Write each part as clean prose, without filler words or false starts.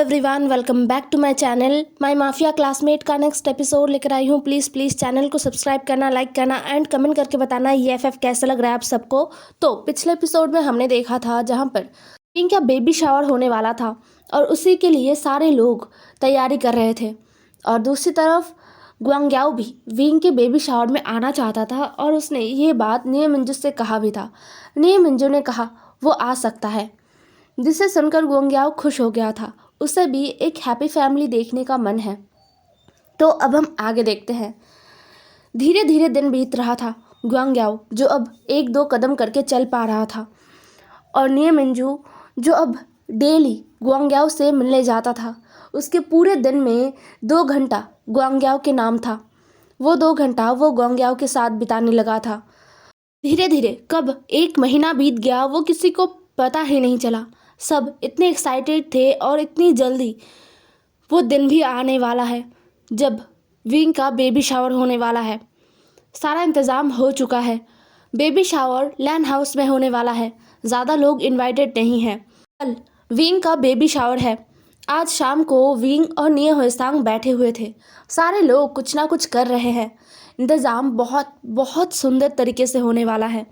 Everyone, welcome back to my channel. My mafia classmate का next episode लेकर आई हूँ। प्लीज़ चैनल को सब्सक्राइब करना, लाइक करना एंड कमेंट करके बताना ये एफएफ कैसा लग रहा है आप सबको। तो पिछले एपिसोड में हमने देखा था जहाँ पर विंग का बेबी शावर होने वाला था और उसी के लिए सारे लोग तैयारी कर रहे थे। और दूसरी तरफ ग्वांग्याओ भी विंग के बेबी शावर में आना चाहता था और उसने ये बात निये मिंजू से कहा भी था। निये मिंजू ने कहा वो आ सकता है, जिसे सुनकर ग्वांग्याओ खुश हो गया था। उसे भी एक हैप्पी फैमिली देखने का मन है। तो अब हम आगे देखते हैं। धीरे धीरे दिन बीत रहा था। ग्वांग्याओ जो अब एक दो कदम करके चल पा रहा था और निये मिंजू जो अब डेली ग्वांग्याओ से मिलने जाता था, उसके पूरे दिन में 2 घंटा ग्वांग्याओ के नाम था। वो 2 घंटा वो ग्वांग्याओ के साथ बिताने लगा था। धीरे धीरे कब 1 महीना बीत गया वो किसी को पता ही नहीं चला। सब इतने एक्साइटेड थे और इतनी जल्दी वो दिन भी आने वाला है जब विंग का बेबी शावर होने वाला है। सारा इंतज़ाम हो चुका है। बेबी शावर लैंड हाउस में होने वाला है। ज़्यादा लोग इनवाइटेड नहीं हैं। कल विंग का बेबी शावर है। आज शाम को विंग और निये हुएसांग बैठे हुए थे। सारे लोग कुछ ना कुछ कर रहे हैं। इंतज़ाम बहुत बहुत सुंदर तरीके से होने वाला है।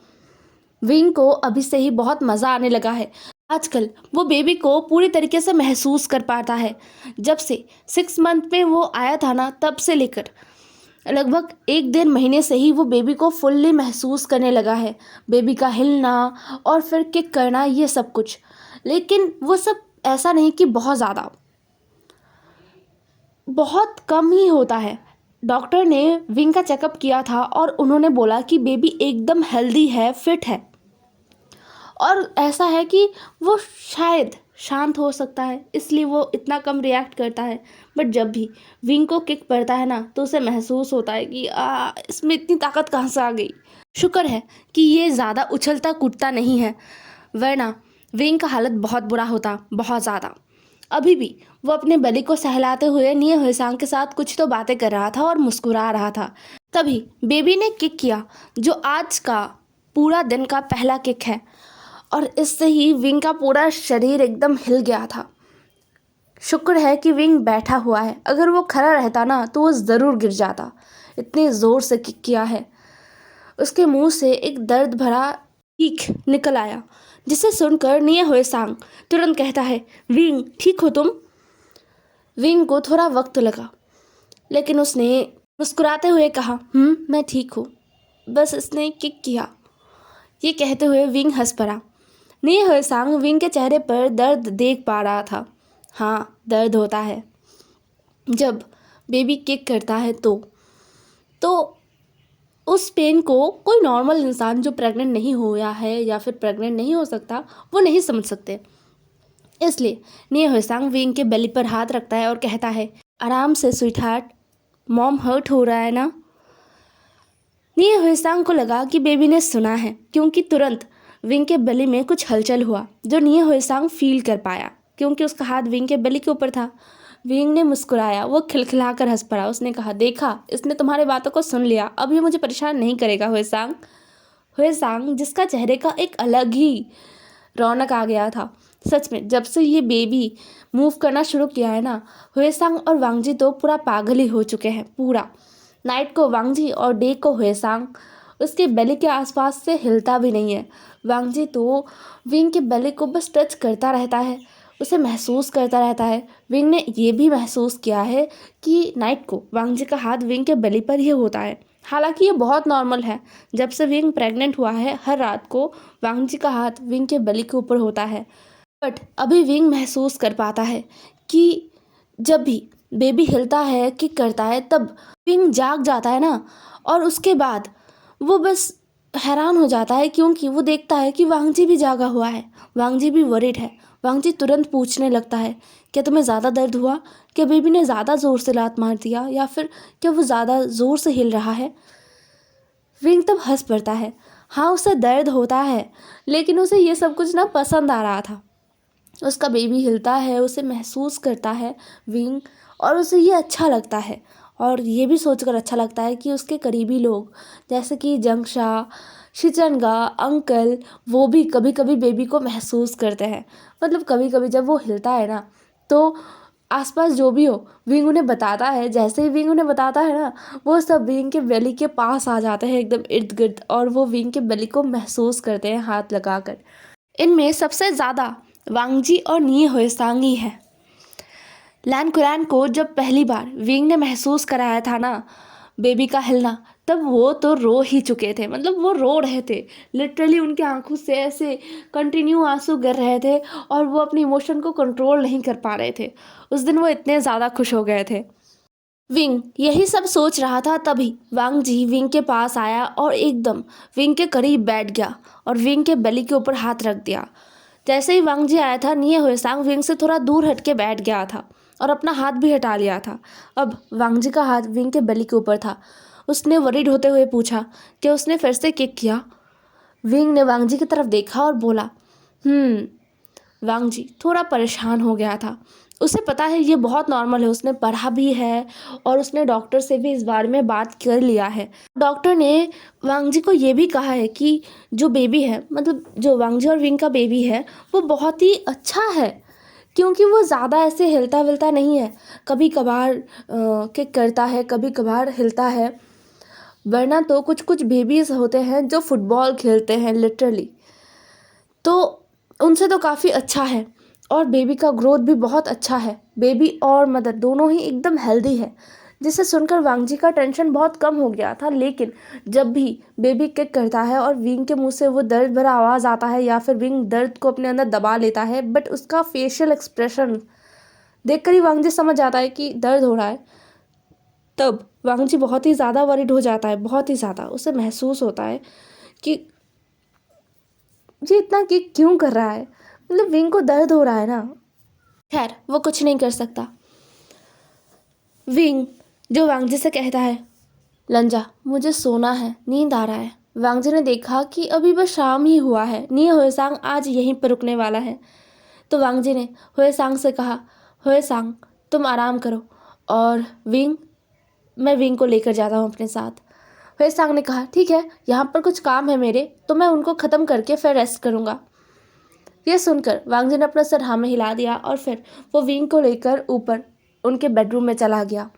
विंग को अभी से ही बहुत मज़ा आने लगा है। आजकल वो बेबी को पूरी तरीके से महसूस कर पाता है। जब से 6 मंथ में वो आया था ना, तब से लेकर लगभग 1 महीने से ही वो बेबी को फुल्ली महसूस करने लगा है। बेबी का हिलना और फिर किक करना, ये सब कुछ। लेकिन वो सब ऐसा नहीं कि बहुत ज़्यादा, बहुत कम ही होता है। डॉक्टर ने विंग का चेकअप किया था और उन्होंने बोला कि बेबी एकदम हेल्दी है, फिट है और ऐसा है कि वो शायद शांत हो सकता है, इसलिए वो इतना कम रिएक्ट करता है। बट जब भी विंग को किक पड़ता है ना, तो उसे महसूस होता है कि इसमें इतनी ताकत कहाँ से आ गई। शुक्र है कि ये ज़्यादा उछलता कूदता नहीं है, वरना विंग का हालत बहुत बुरा होता, बहुत ज़्यादा। अभी भी वो अपने बेली को सहलाते हुए निये हुएसांग के साथ कुछ तो बातें कर रहा था और मुस्कुरा रहा था। तभी बेबी ने किक किया, जो आज का पूरा दिन का पहला किक है और इससे ही विंग का पूरा शरीर एकदम हिल गया था। शुक्र है कि विंग बैठा हुआ है, अगर वो खड़ा रहता ना तो वो ज़रूर गिर जाता। इतने ज़ोर से किक किया है। उसके मुंह से एक दर्द भरा चीख निकल आया, जिसे सुनकर निये हुएसांग तुरंत कहता है, विंग ठीक हो तुम? विंग को थोड़ा वक्त लगा, लेकिन उसने मुस्कुराते हुए कहा, मैं ठीक हूँ, बस इसने किक किया। ये कहते हुए विंग हंस पड़ा। निये हुएसांग विंग के चेहरे पर दर्द देख पा रहा था। हाँ, दर्द होता है जब बेबी किक करता है तो उस पेन को कोई नॉर्मल इंसान जो प्रेग्नेंट नहीं हुआ है या फिर प्रेग्नेंट नहीं हो सकता, वो नहीं समझ सकते। इसलिए निये हुएसांग विंग के बेली पर हाथ रखता है और कहता है, आराम से स्वीटहार्ट, मॉम हर्ट हो रहा है ना? निये हुएसांग को लगा कि बेबी ने सुना है, क्योंकि तुरंत विंग के बेली में कुछ हलचल हुआ जो निये हुएसांग फील कर पाया, क्योंकि उसका हाथ विंग के बेली के ऊपर था। विंग ने मुस्कुराया, वो खिलखिलाकर हंस पड़ा। उसने कहा, देखा, इसने तुम्हारी बातों को सुन लिया, अब ये मुझे परेशान नहीं करेगा। हुएसांग हुएसांग जिसका चेहरे का एक अलग ही रौनक आ गया था। सच में जब से ये बेबी मूव करना शुरू किया है ना, हुएसांग और वांगजी तो पूरा पागल ही हो चुके हैं। पूरा नाइट को वांगजी और डे को हुएसांग उसके बेली के आसपास से हिलता भी नहीं है। वांगजी तो विंग के बेली को बस टच करता रहता है, उसे महसूस करता रहता है। विंग ने ये भी महसूस किया है कि नाइट को वांगजी का हाथ विंग के बेली पर ही होता है। हालांकि ये बहुत नॉर्मल है। जब से विंग प्रेग्नेंट हुआ है, हर रात को वांगजी का हाथ विंग के बेली के ऊपर होता है। बट अभी विंग महसूस कर पाता है कि जब भी बेबी हिलता है, किक करता है, तब विंग जाग जाता है ना, और उसके बाद वो बस हैरान हो जाता है, क्योंकि वो देखता है कि वांगजी भी जागा हुआ है, वांगजी भी वरिड है। वांगजी तुरंत पूछने लगता है, क्या तुम्हें ज़्यादा दर्द हुआ? क्या बेबी ने ज़्यादा ज़ोर से लात मार दिया, या फिर क्या वो ज़्यादा ज़ोर से हिल रहा है? विंग तब हंस पड़ता है। हाँ, उसे दर्द होता है, लेकिन उसे ये सब कुछ ना पसंद आ रहा था। उसका बेबी हिलता है, उसे महसूस करता है विंग, और उसे ये अच्छा लगता है। और ये भी सोचकर अच्छा लगता है कि उसके करीबी लोग जैसे कि जंगशा, शिचनगा, अंकल, वो भी कभी कभी बेबी को महसूस करते हैं। मतलब कभी कभी जब वो हिलता है ना, तो आसपास जो भी हो विंग उन्हें बताता है। जैसे ही विंग उन्हें बताता है ना, वो सब विंग के बेली के पास आ जाते हैं एकदम इर्द गिर्द, और वो विंग के बेली को महसूस करते हैं हाथ लगाकर। इनमें सबसे ज़्यादा वांगजी और निये हुएसांग ही है। लैन कुरैन को जब पहली बार विंग ने महसूस कराया था ना बेबी का हिलना, तब वो तो रो ही चुके थे। मतलब वो रो रहे थे, लिटरली उनकी आंखों से ऐसे कंटिन्यू आंसू गिर रहे थे और वो अपनी इमोशन को कंट्रोल नहीं कर पा रहे थे। उस दिन वो इतने ज़्यादा खुश हो गए थे। विंग यही सब सोच रहा था, तभी वांग जी विंग के पास आया और एकदम विंग के करीब बैठ गया और विंग के बेली के ऊपर हाथ रख दिया। जैसे ही वांग जी आया था, निये हुएसांग विंग से थोड़ा दूर हट के बैठ गया था और अपना हाथ भी हटा लिया था। अब वांग जी का हाथ विंग के बेली के ऊपर था। उसने वरीड होते हुए पूछा कि उसने फिर से किक किया। विंग ने वांग जी की तरफ देखा और बोला वांग जी थोड़ा परेशान हो गया था। उसे पता है ये बहुत नॉर्मल है, उसने पढ़ा भी है और उसने डॉक्टर से भी इस बारे में बात कर लिया है। डॉक्टर ने वांग जी को ये भी कहा है कि जो बेबी है, मतलब जो वांग जी और विंग का बेबी है, वो बहुत ही अच्छा है, क्योंकि वो ज़्यादा ऐसे हिलता विलता नहीं है। कभी कभार किक करता है, कभी कभार हिलता है, वरना तो कुछ कुछ बेबीज़ होते हैं जो फुटबॉल खेलते हैं लिटरली, तो उनसे तो काफ़ी अच्छा है। और बेबी का ग्रोथ भी बहुत अच्छा है, बेबी और मदर दोनों ही एकदम हेल्दी है। जिसे सुनकर वांग जी का टेंशन बहुत कम हो गया था। लेकिन जब भी बेबी किक करता है और विंग के मुंह से वो दर्द भरा आवाज़ आता है या फिर विंग दर्द को अपने अंदर दबा लेता है, बट उसका फेशियल एक्सप्रेशन देखकर ही वांग जी समझ आता है कि दर्द हो रहा है, तब वांग जी बहुत ही ज़्यादा वरीड हो जाता है। बहुत ही ज़्यादा उसे महसूस होता है कि ये इतना किक क्यों कर रहा है, मतलब विंग को दर्द हो रहा है ना। खैर वो कुछ नहीं कर सकता। विंग जो वांग जी से कहता है, लंजा मुझे सोना है, नींद आ रहा है। वांग जी ने देखा कि अभी बस शाम ही हुआ है, निये हुएसांग आज यहीं पर रुकने वाला है। तो वांग जी ने हुएसांग से कहा, हुएसांग तुम आराम करो और विंग मैं विंग को लेकर जाता हूँ अपने साथ। हुएसांग ने कहा ठीक है, यहाँ पर कुछ काम है मेरे, तो मैं उनको ख़त्म करके फिर रेस्ट करूँगा। यह सुनकर वांग जी ने अपना सर हाँ में हिला दिया और फिर वो विंग को लेकर ऊपर उनके बेडरूम में चला गया।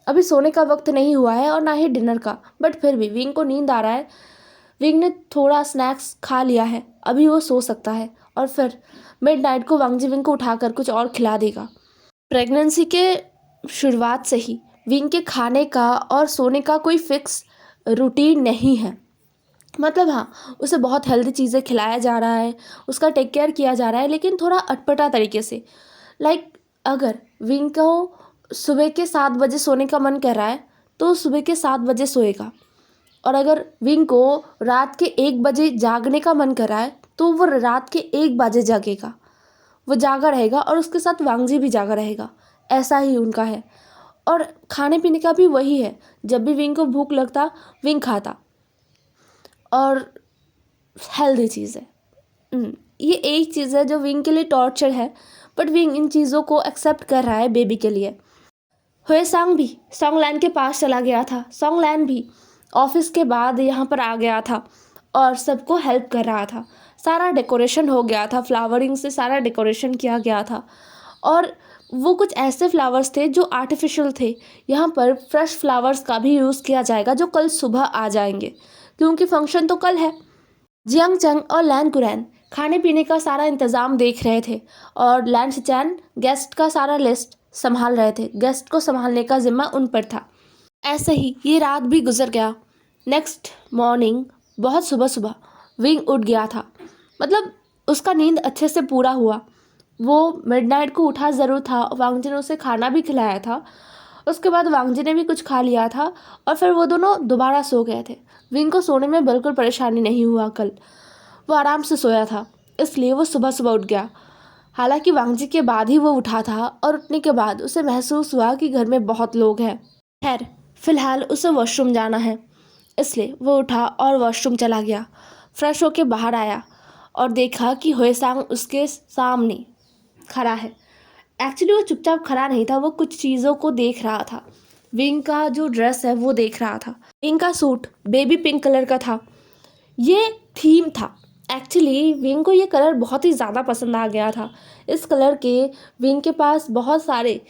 अभी सोने का वक्त नहीं हुआ है और ना ही डिनर का, बट फिर भी विंग को नींद आ रहा है। विंग ने थोड़ा स्नैक्स खा लिया है, अभी वो सो सकता है और फिर मिडनाइट को वांग जी विंग को उठाकर कुछ और खिला देगा। प्रेगनेंसी के शुरुआत से ही विंग के खाने का और सोने का कोई फिक्स रूटीन नहीं है। मतलब हाँ, उसे बहुत हेल्दी चीज़ें खिलाया जा रहा है, उसका टेक केयर किया जा रहा है, लेकिन थोड़ा अटपटा तरीके से। लाइक अगर विंग को सुबह के 7 बजे सोने का मन कर रहा है तो सुबह के 7 बजे सोएगा, और अगर विंग को रात के 1 बजे जागने का मन कर रहा है तो वो रात के 1 बजे जागेगा, वो जागा रहेगा और उसके साथ वांग जी भी जागा रहेगा। ऐसा ही उनका है। और खाने पीने का भी वही है, जब भी विंग को भूख लगता विंग खाता, और हेल्दी चीज़ है। ये एक चीज़ है जो विंग के लिए टॉर्चर है, बट विंग इन चीज़ों को एक्सेप्ट कर रहा है बेबी के लिए। हुएसांग भी सॉन्गलैन के पास चला गया था। सॉन्गलैन भी ऑफिस के बाद यहाँ पर आ गया था और सबको हेल्प कर रहा था। सारा डेकोरेशन हो गया था, फ्लावरिंग से सारा डेकोरेशन किया गया था, और वो कुछ ऐसे फ्लावर्स थे जो आर्टिफिशियल थे। यहाँ पर फ्रेश फ्लावर्स का भी यूज़ किया जाएगा जो कल सुबह आ जाएंगे, क्योंकि फंक्शन तो कल है। जियांग चंग और लैन कुरैन खाने पीने का सारा इंतज़ाम देख रहे थे और लैन सिचैन गेस्ट का सारा लिस्ट संभाल रहे थे। गेस्ट को संभालने का जिम्मा उन पर था। ऐसे ही ये रात भी गुजर गया। नेक्स्ट मॉर्निंग बहुत सुबह सुबह विंग उठ गया था, मतलब उसका नींद अच्छे से पूरा हुआ। वो मिडनाइट को उठा ज़रूर था, वांग जी ने उसे खाना भी खिलाया था। उसके बाद वांग जी ने भी कुछ खा लिया था और फिर वो दोनों दोबारा सो गए थे। विंग को सोने में बिल्कुल परेशानी नहीं हुआ कल, वो आराम से सोया था, इसलिए वो सुबह सुबह उठ गया। हालांकि वांग जी के बाद ही वो उठा था और उठने के बाद उसे महसूस हुआ कि घर में बहुत लोग हैं। खैर फिलहाल उसे वॉशरूम जाना है, इसलिए वो उठा और वॉशरूम चला गया। फ्रेश होके बाहर आया और देखा कि हुएसांग उसके सामने खड़ा है। एक्चुअली वो चुपचाप खड़ा नहीं था, वो कुछ चीज़ों को देख रहा था। विंग का जो ड्रेस है वो देख रहा था। विंग का सूट बेबी पिंक कलर का था। ये थीम था एक्चुअली विंग को ये कलर बहुत ही ज़्यादा पसंद आ गया था। इस कलर के विंग के पास बहुत सारे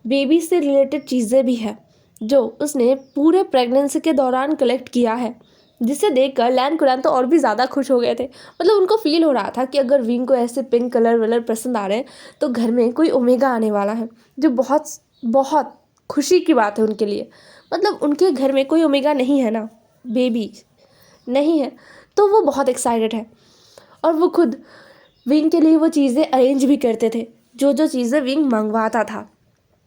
बेबी से रिलेटेड चीज़ें भी हैं जो उसने पूरे प्रेगनेंसी के दौरान कलेक्ट किया है, जिसे देखकर लैन कुरान तो और भी ज़्यादा खुश हो गए थे। मतलब उनको फील हो रहा था कि अगर विंग को ऐसे पिंक कलर वलर पसंद आ रहे हैं तो घर में कोई ओमेगा आने वाला है, जो बहुत बहुत खुशी की बात है उनके लिए। मतलब उनके घर में कोई ओमेगा नहीं है ना, बेबी नहीं है, तो वो बहुत एक्साइटेड है। और वो खुद विंग के लिए वो चीज़ें अरेंज भी करते थे, जो जो चीज़ें विंग मंगवाता था,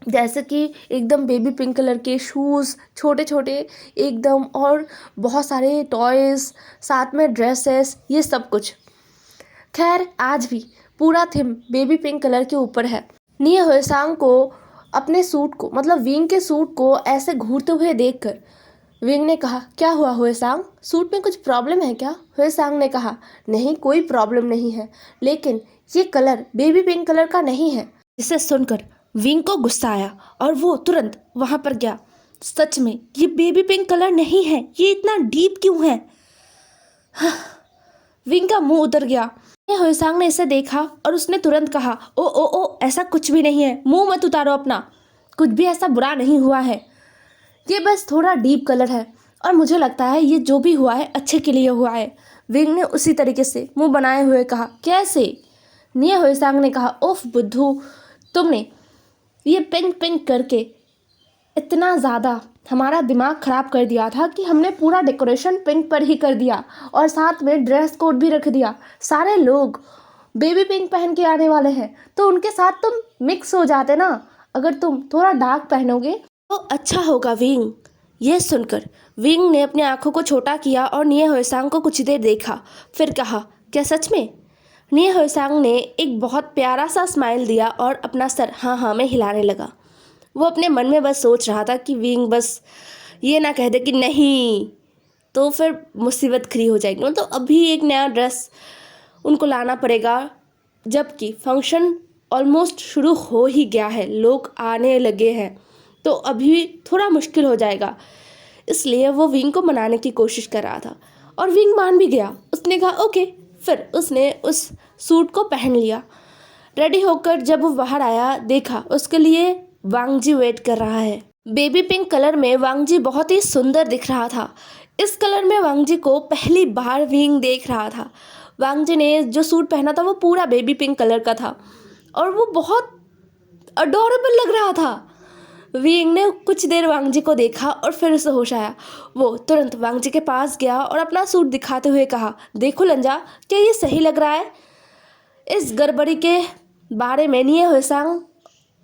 जैसे कि एकदम बेबी पिंक कलर के शूज़ छोटे छोटे एकदम, और बहुत सारे टॉयज़, साथ में ड्रेसेस, ये सब कुछ। खैर आज भी पूरा थीम बेबी पिंक कलर के ऊपर है। निये होएसांग को अपने सूट को, मतलब विंग के सूट को ऐसे घूरते हुए देखकर विंग ने कहा, क्या हुआ होएसांग, सूट में कुछ प्रॉब्लम है क्या? होएसांग ने कहा, नहीं कोई प्रॉब्लम नहीं है, लेकिन ये कलर बेबी पिंक कलर का नहीं है। इसे सुनकर विंग को गुस्सा आया और वो तुरंत वहां पर गया। सच में ये बेबी पिंक कलर नहीं है, ये इतना डीप क्यों है? विंग का मुंह उतर गया। होएसांग ने इसे देखा और उसने तुरंत कहा, ओ ओ ओ ऐसा कुछ भी नहीं है, मुंह मत उतारो अपना, कुछ भी ऐसा बुरा नहीं हुआ है, ये बस थोड़ा डीप कलर है और मुझे लगता है ये जो भी हुआ है अच्छे के लिए हुआ है। विंग ने उसी तरीके से मुंह बनाए हुए कहा, कैसे? निये होएसांग ने कहा, ओफ बुद्धू, तुमने ये पिंक पिंक करके इतना ज़्यादा हमारा दिमाग ख़राब कर दिया था कि हमने पूरा डेकोरेशन पिंक पर ही कर दिया और साथ में ड्रेस कोड भी रख दिया। सारे लोग बेबी पिंक पहन के आने वाले हैं, तो उनके साथ तुम मिक्स हो जाते ना। अगर तुम थोड़ा डार्क पहनोगे तो अच्छा होगा विंग। यह सुनकर विंग ने अपनी आंखों को छोटा किया और निये होएसांग को कुछ देर देखा, फिर कहा, क्या सच में? निये होएसांग ने एक बहुत प्यारा सा स्माइल दिया और अपना सर हाँ हाँ में हिलाने लगा। वो अपने मन में बस सोच रहा था कि विंग बस ये ना कह दे कि नहीं, तो फिर मुसीबत खड़ी हो जाएगी। तो अभी एक नया ड्रेस उनको लाना पड़ेगा, जबकि फंक्शन ऑलमोस्ट शुरू हो ही गया है, लोग आने लगे हैं, तो अभी थोड़ा मुश्किल हो जाएगा। इसलिए वो विंग को मनाने की कोशिश कर रहा था और विंग मान भी गया। उसने कहा ओके। फिर उसने उस सूट को पहन लिया। रेडी होकर जब वो बाहर आया, देखा उसके लिए वांगजी वेट कर रहा है। बेबी पिंक कलर में वांगजी बहुत ही सुंदर दिख रहा था। इस कलर में वांगजी को पहली बार विंग देख रहा था। वांगजी ने जो सूट पहना था वो पूरा बेबी पिंक कलर का था और वो बहुत अडोरेबल लग रहा था। विंग ने कुछ देर वांगजी को देखा और फिर उसे होश आया। वो तुरंत वांगजी के पास गया और अपना सूट दिखाते हुए कहा, देखो लंजा, क्या ये सही लग रहा है? इस गड़बड़ी के बारे में निये होएसांग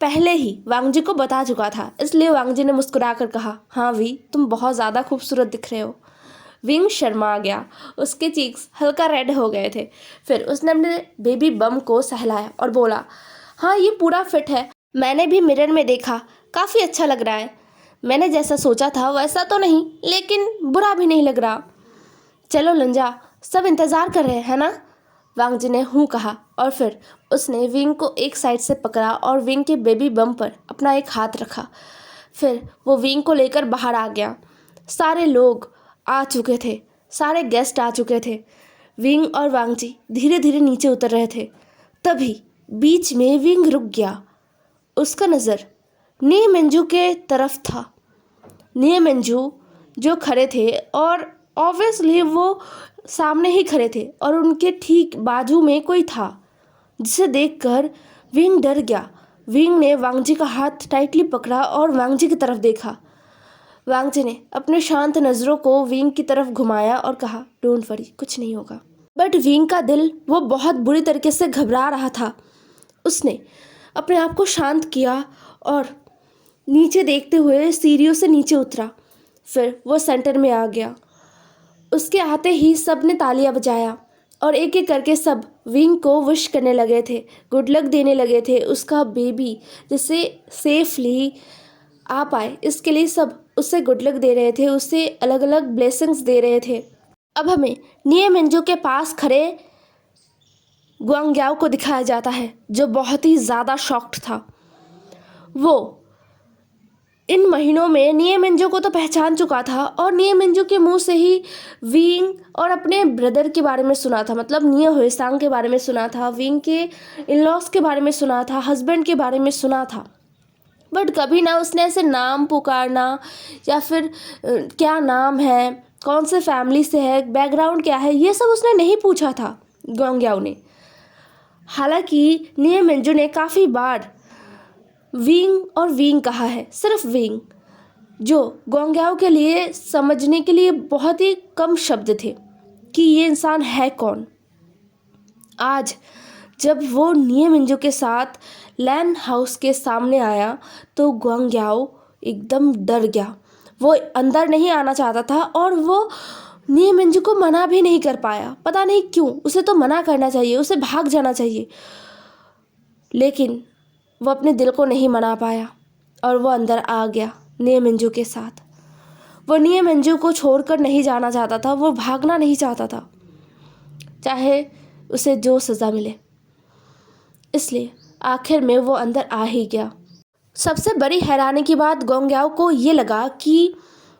पहले ही वांगजी को बता चुका था, इसलिए वांगजी ने मुस्कुराकर कहा, हाँ वी, तुम बहुत ज़्यादा खूबसूरत दिख रहे हो। विंग शर्मा गया, उसके चीक्स हल्का रेड हो गए थे। फिर उसने अपने बेबी बम को सहलाया और बोला, हाँ ये पूरा फिट है, मैंने भी मिरर में देखा, काफ़ी अच्छा लग रहा है। मैंने जैसा सोचा था वैसा तो नहीं, लेकिन बुरा भी नहीं लग रहा। चलो लंजा, सब इंतज़ार कर रहे हैं, है ना? वांगजी ने हूँ कहा और फिर उसने विंग को एक साइड से पकड़ा और विंग के बेबी बम पर अपना एक हाथ रखा। फिर वो विंग को लेकर बाहर आ गया। सारे लोग आ चुके थे, सारे गेस्ट आ चुके थे। विंग और वांगजी धीरे धीरे नीचे उतर रहे थे। तभी बीच में विंग रुक गया। उसका नज़र निये मिंजू के तरफ था। निये मिंजू जो खड़े थे और ऑब्वियसली वो सामने ही खड़े थे और उनके ठीक बाजू में कोई था, जिसे देखकर विंग डर गया। विंग ने वांगजी का हाथ टाइटली पकड़ा और वांगजी की तरफ देखा। वांगजी ने अपने शांत नज़रों को विंग की तरफ घुमाया और कहा, डोंट वरी, कुछ नहीं होगा। बट विंग का दिल वो बहुत बुरी तरीके से घबरा रहा था। उसने अपने आप को शांत किया और नीचे देखते हुए सीढ़ियों से नीचे उतरा। फिर वो सेंटर में आ गया। उसके आते ही सब ने तालियां बजाया और एक एक करके सब विंग को विश करने लगे थे, गुड लक देने लगे थे। उसका बेबी जिसे सेफली आ पाए, इसके लिए सब उससे गुड लक दे रहे थे, उससे अलग अलग ब्लेसिंग्स दे रहे थे। अब हमें निये मिंजू के पास खड़े गुआंग्याओ को दिखाया जाता है, जो बहुत ही ज़्यादा शॉक्ड था। वो इन महीनों में निये मिंजो को तो पहचान चुका था और निये मिंजो के मुंह से ही विंग और अपने ब्रदर के बारे में सुना था, मतलब निये हुएसांग के बारे में सुना था, विंग के इन लॉज के बारे में सुना था, हस्बैंड के बारे में सुना था। बट कभी ना उसने ऐसे नाम पुकारना या फिर क्या नाम है, कौन से फैमिली से है, बैकग्राउंड क्या है, ये सब उसने नहीं पूछा था गोंग्याओ ने। हालांकि निये मिंजो ने काफ़ी बार विंग और विंग कहा है, सिर्फ विंग, जो गोंग्याओ के लिए समझने के लिए बहुत ही कम शब्द थे कि ये इंसान है कौन। आज जब वो निये मिंजो के साथ लैन हाउस के सामने आया तो गोंग्याओ एकदम डर गया। वो अंदर नहीं आना चाहता था और वो निये मिंजो को मना भी नहीं कर पाया, पता नहीं क्यों। उसे तो मना करना चाहिए, उसे भाग जाना चाहिए, लेकिन वो अपने दिल को नहीं मना पाया और वो अंदर आ गया निये मिंजो के साथ। वो निये मिंजो को छोड़कर नहीं जाना चाहता था, वो भागना नहीं चाहता था, चाहे उसे जो सज़ा मिले। इसलिए आखिर में वो अंदर आ ही गया। सबसे बड़ी हैरानी की बात गोंग्याओ को ये लगा कि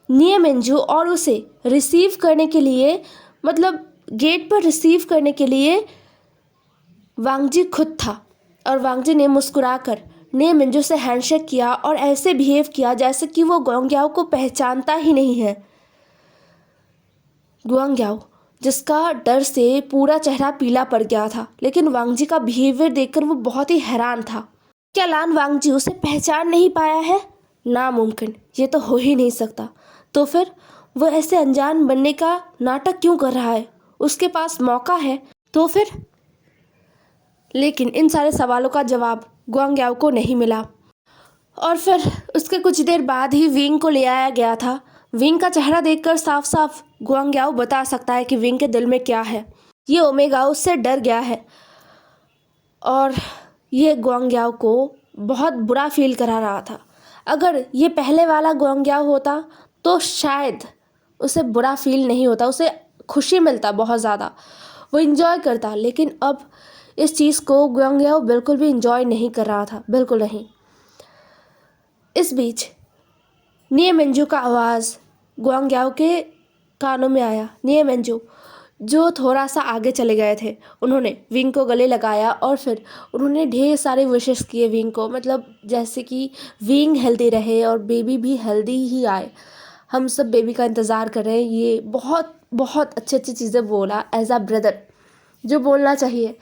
निये मिंजो और उसे रिसीव करने के लिए, मतलब गेट पर रिसीव करने के लिए वांगजी खुद था और वांगजी ने मुस्कुराकर निये मिंजो से हैंडशेक किया और ऐसे बिहेव किया जैसे कि वो गोंग्याओ को पहचानता ही नहीं है। गोंग्याओ जिसका डर से पूरा चेहरा पीला पड़ गया था, लेकिन वांगजी का बिहेवियर देखकर वो बहुत ही हैरान था। क्या लान वांगजी उसे पहचान नहीं पाया है? नामुमकिन, ये तो हो ही नहीं सकता। तो फिर वो ऐसे अनजान बनने का नाटक क्यों कर रहा है? उसके पास मौका है तो फिर। लेकिन इन सारे सवालों का जवाब गोंग्याओ को नहीं मिला और फिर उसके कुछ देर बाद ही विंग को ले आया गया था। विंग का चेहरा देखकर साफ साफ गोंग्याओ बता सकता है कि विंग के दिल में क्या है। ये ओमेगा उससे डर गया है और ये गोंग्याओ को बहुत बुरा फील करा रहा था। अगर ये पहले वाला गोंग्याओ होता तो शायद उसे बुरा फील नहीं होता, उसे खुशी मिलता बहुत ज़्यादा, वो इंजॉय करता। लेकिन अब इस चीज़ को गोंग्याओ बिल्कुल भी इंजॉय नहीं कर रहा था, बिल्कुल नहीं। इस बीच निये मिंजो का आवाज़ गोंग्याओ के कानों में आया। निये मिंजो जो थोड़ा सा आगे चले गए थे, उन्होंने विंग को गले लगाया और फिर उन्होंने ढेर सारे विशेस किए विंग को, मतलब जैसे कि विंग हेल्दी रहे और बेबी भी हेल्दी ही आए। हम सब बेबी का इंतज़ार कर रहे हैं। ये बहुत बहुत अच्छी अच्छी चीज़ें बोला एज अ ब्रदर, जो बोलना चाहिए।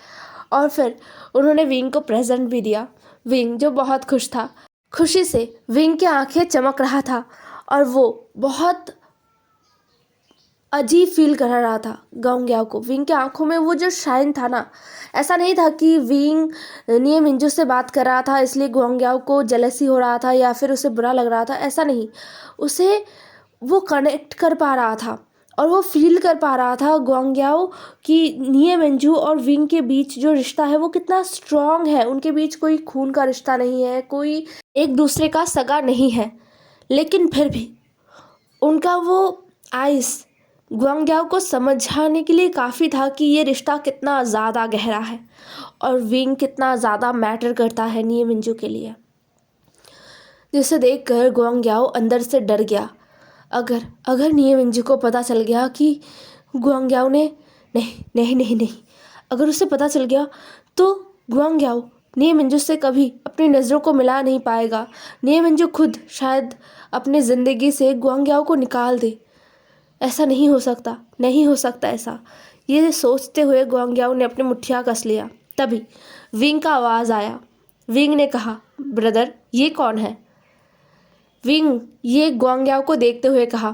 और फिर उन्होंने विंग को प्रेजेंट भी दिया। विंग जो बहुत खुश था, खुशी से विंग की आंखें चमक रहा था और वो बहुत अजीब फील कर रहा था गोंग्याओ को। विंग की आंखों में वो जो शाइन था ना, ऐसा नहीं था कि विंग निये मिंजो से बात कर रहा था इसलिए गोंग्याओ को जेलसी हो रहा था या फिर उसे बुरा लग रहा था, ऐसा नहीं। उसे वो कनेक्ट कर पा रहा था और वो फील कर पा रहा था गोंग्याओ कि निये मिंजो और विंग के बीच जो रिश्ता है वो कितना स्ट्रॉन्ग है। उनके बीच कोई खून का रिश्ता नहीं है, कोई एक दूसरे का सगा नहीं है, लेकिन फिर भी उनका वो आइस गोंग्याओ को समझाने के लिए काफ़ी था कि ये रिश्ता कितना ज़्यादा गहरा है और विंग कितना ज़्यादा मैटर करता है निये मिंजो के लिए। जिसे देखकर गोंग्याओ अंदर से डर गया। अगर निये मिंजो को पता चल गया कि गोंग्याओ ने नहीं नहीं नहीं नहीं, अगर उसे पता चल गया तो गोंग्याओ निये मिंजो से कभी अपनी नज़रों को मिला नहीं पाएगा। निये मिंजो खुद शायद अपनी ज़िंदगी से गोंग्याओ को निकाल दे। ऐसा नहीं हो सकता, नहीं हो सकता ऐसा। ये सोचते हुए गोंग्याओ ने अपनी मुठ्ठियाँ कस लिया। तभी विंग का आवाज़ आया। विंग ने कहा, ब्रदर ये कौन है? विंग ये गोंग्याओ को देखते हुए कहा,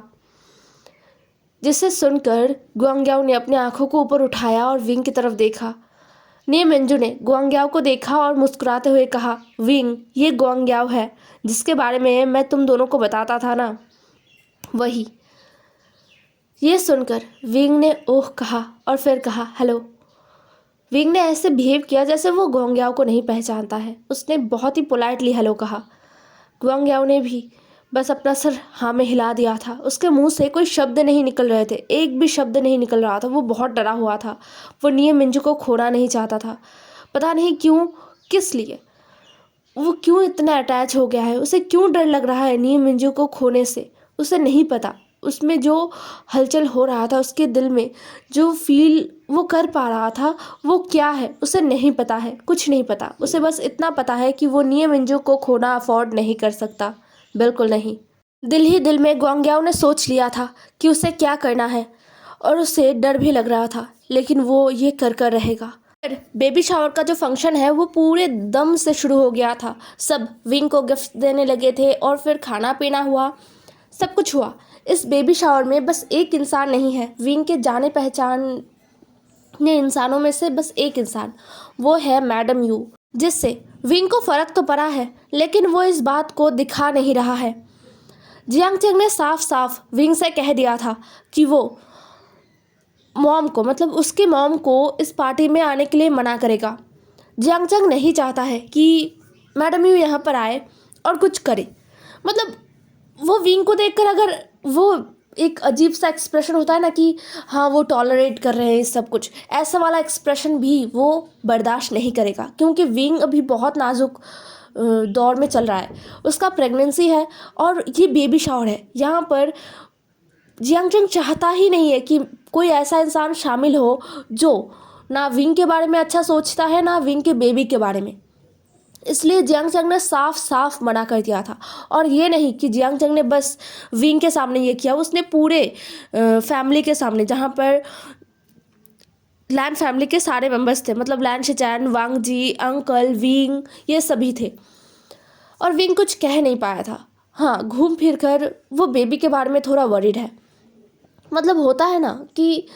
जिसे सुनकर गोंग्याओ ने अपनी आंखों को ऊपर उठाया और विंग की तरफ देखा। निये मिंजो ने गोंग्याओ को देखा और मुस्कुराते हुए कहा, विंग ये गोंग्याओ है जिसके बारे में मैं तुम दोनों को बताता था ना, वही। ये सुनकर विंग ने ओह कहा और फिर कहा, हेलो। विंग ने ऐसे बिहेव किया जैसे वो गोंग्याओ को नहीं पहचानता है। उसने बहुत ही पोलाइटली हेलो कहा। गोंग्याओ ने भी बस अपना सर हाँ में हिला दिया था। उसके मुंह से कोई शब्द नहीं निकल रहे थे, एक भी शब्द नहीं निकल रहा था। वो बहुत डरा हुआ था। वो निये मिंजो को खोना नहीं चाहता था, पता नहीं क्यों, किस लिए। वो क्यों इतना अटैच हो गया है, उसे क्यों डर लग रहा है नी मिंजू को खोने से, उसे नहीं पता। उसमें जो हलचल हो रहा था उसके दिल में, जो फील वो कर पा रहा था, वो क्या है उसे नहीं पता है, कुछ नहीं पता। उसे बस इतना पता है कि वो नी मिंजू को खोना अफोर्ड नहीं कर सकता, बिल्कुल नहीं। दिल ही दिल में ग्वांग्याओ ने सोच लिया था कि उसे क्या करना है, और उसे डर भी लग रहा था, लेकिन वो ये कर रहेगा। बेबी शावर का जो फंक्शन है वो पूरे दम से शुरू हो गया था। सब विंग को गिफ्ट देने लगे थे और फिर खाना पीना हुआ, सब कुछ हुआ। इस बेबी शावर में बस एक इंसान नहीं है, विंग के जाने पहचाने इंसानों में से बस एक इंसान, वो है मैडम यू, जिससे विंग को फर्क तो पड़ा है लेकिन वो इस बात को दिखा नहीं रहा है। जियांग चंग ने साफ साफ विंग से कह दिया था कि वो मॉम को, मतलब उसकी मॉम को इस पार्टी में आने के लिए मना करेगा। जियांग चंग नहीं चाहता है कि मैडम यू यहाँ पर आए और कुछ करे। मतलब वो विंग को देखकर, अगर वो एक अजीब सा एक्सप्रेशन होता है ना कि हाँ वो टॉलरेट कर रहे हैं सब कुछ, ऐसा वाला एक्सप्रेशन भी वो बर्दाश्त नहीं करेगा, क्योंकि विंग अभी बहुत नाजुक दौर में चल रहा है। उसका प्रेगनेंसी है और ये बेबी शावर है। यहाँ पर जियांग चंग चाहता ही नहीं है कि कोई ऐसा इंसान शामिल हो जो ना विंग के बारे में अच्छा सोचता है ना विंग के बेबी के बारे में। इसलिए जियांग चंग ने साफ साफ मना कर दिया था। और ये नहीं कि जियांग चंग ने बस विंग के सामने ये किया, उसने पूरे फैमिली के सामने, जहाँ पर लैन फैमिली के सारे मेंबर्स थे, मतलब लैन शिचैन, वांग जी, अंकल, विंग, ये सभी थे। और विंग कुछ कह नहीं पाया था। हाँ, घूम फिर कर वो बेबी के बारे में थोड़ा वरीड है। मतलब होता है ना कि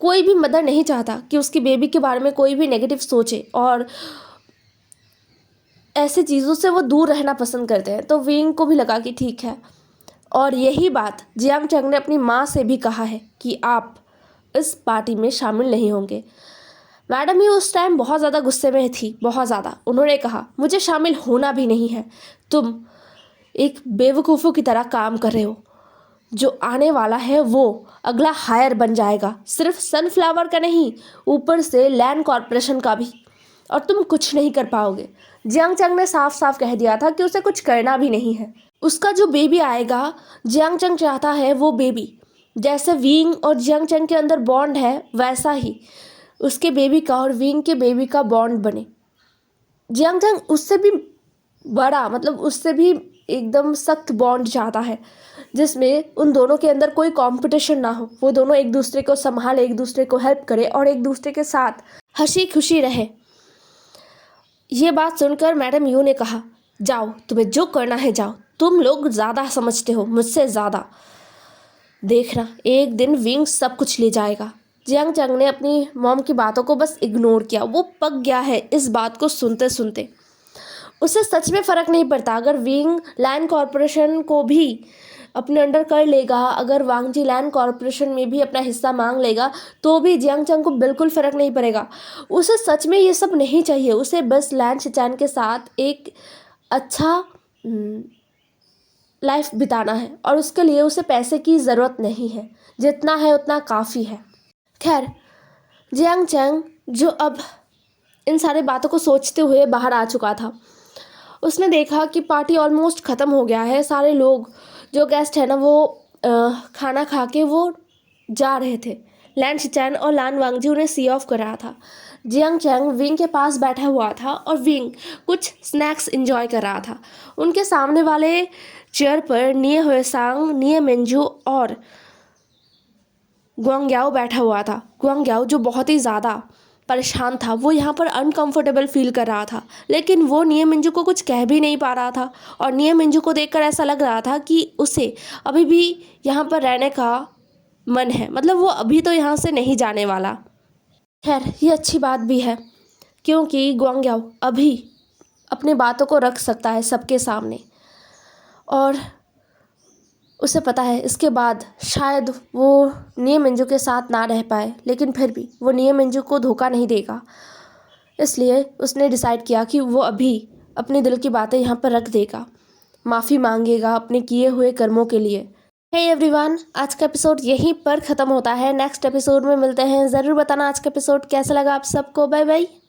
कोई भी मदर नहीं चाहता कि उसकी बेबी के बारे में कोई भी नेगेटिव सोचे, और ऐसे चीज़ों से वो दूर रहना पसंद करते हैं। तो विंग को भी लगा कि ठीक है। और यही बात जियांग चंग ने अपनी माँ से भी कहा है कि आप इस पार्टी में शामिल नहीं होंगे। मैडम ही उस टाइम बहुत ज़्यादा गुस्से में थी, बहुत ज़्यादा। उन्होंने कहा मुझे शामिल होना भी नहीं है, तुम एक बेवकूफ़ों की तरह काम कर रहे हो। जो आने वाला है वो अगला हायर बन जाएगा, सिर्फ सनफ्लावर का नहीं, ऊपर से लैंड कॉरपोरेशन का भी, और तुम कुछ नहीं कर पाओगे। जियांग चंग ने साफ साफ कह दिया था कि उसे कुछ करना भी नहीं है। उसका जो बेबी आएगा, जियांग चंग चाहता है वो बेबी, जैसे विंग और जियांग चंग के अंदर बॉन्ड है, वैसा ही उसके बेबी का और विंग के बेबी का बॉन्ड बने। जियांग चंग उससे भी बड़ा, मतलब उससे भी एकदम सख्त बॉन्ड चाहता है, जिसमें उन दोनों के अंदर कोई कंपटीशन ना हो। वो दोनों एक दूसरे को संभाले, एक दूसरे को हेल्प करे और एक दूसरे के साथ हंसी खुशी रहे। ये बात सुनकर मैडम यू ने कहा, जाओ तुम्हें जो करना है जाओ, तुम लोग ज़्यादा समझते हो मुझसे ज़्यादा। देखना एक दिन विंग सब कुछ ले जाएगा। जियांग चंग ने अपनी मॉम की बातों को बस इग्नोर किया। वो पक गया है इस बात को सुनते सुनते। उसे सच में फ़र्क नहीं पड़ता अगर विंग लैंड कॉरपोरेशन को भी अपने अंडर कर लेगा, अगर वांग जी लैंड कॉरपोरेशन में भी अपना हिस्सा मांग लेगा, तो भी जियांग चंग को बिल्कुल फ़र्क नहीं पड़ेगा। उसे सच में ये सब नहीं चाहिए। उसे बस लैन शिचैन के साथ एक अच्छा लाइफ बिताना है, और उसके लिए उसे पैसे की ज़रूरत नहीं है, जितना है उतना काफ़ी है। खैर, जियांग चंग जो अब इन सारी बातों को सोचते हुए बाहर आ चुका था, उसने देखा कि पार्टी ऑलमोस्ट ख़त्म हो गया है। सारे लोग जो गेस्ट हैं ना, वो खाना खा के वो जा रहे थे। लैन शिचैन और लान वांगजी उन्हें सी ऑफ कर रहा था। जियांग चैंग विंग के पास बैठा हुआ था और विंग कुछ स्नैक्स एंजॉय कर रहा था। उनके सामने वाले चेयर पर निये हुएसांग, निये मिंजू और ग्वांग्याओ बैठा हुआ था। ग्वांग्याओ जो बहुत ही ज़्यादा परेशान था, वो यहाँ पर अनकंफर्टेबल फील कर रहा था, लेकिन वो निये मिंजू को कुछ कह भी नहीं पा रहा था। और निये मिंजू को देखकर ऐसा लग रहा था कि उसे अभी भी यहाँ पर रहने का मन है, मतलब वो अभी तो यहाँ से नहीं जाने वाला। खैर, ये अच्छी बात भी है, क्योंकि ग्वांग्याओ अभी अपनी बातों को रख सकता है सबके सामने, और उसे पता है इसके बाद शायद वो निये मिंजू के साथ ना रह पाए, लेकिन फिर भी वो निये मिंजू को धोखा नहीं देगा। इसलिए उसने डिसाइड किया कि वो अभी अपने दिल की बातें यहाँ पर रख देगा, माफ़ी मांगेगा अपने किए हुए कर्मों के लिए। हे एवरीवन, आज का एपिसोड यहीं पर ख़त्म होता है। नेक्स्ट एपिसोड में मिलते हैं। ज़रूर बताना आज का एपिसोड कैसा लगा आप सबको। Bye bye.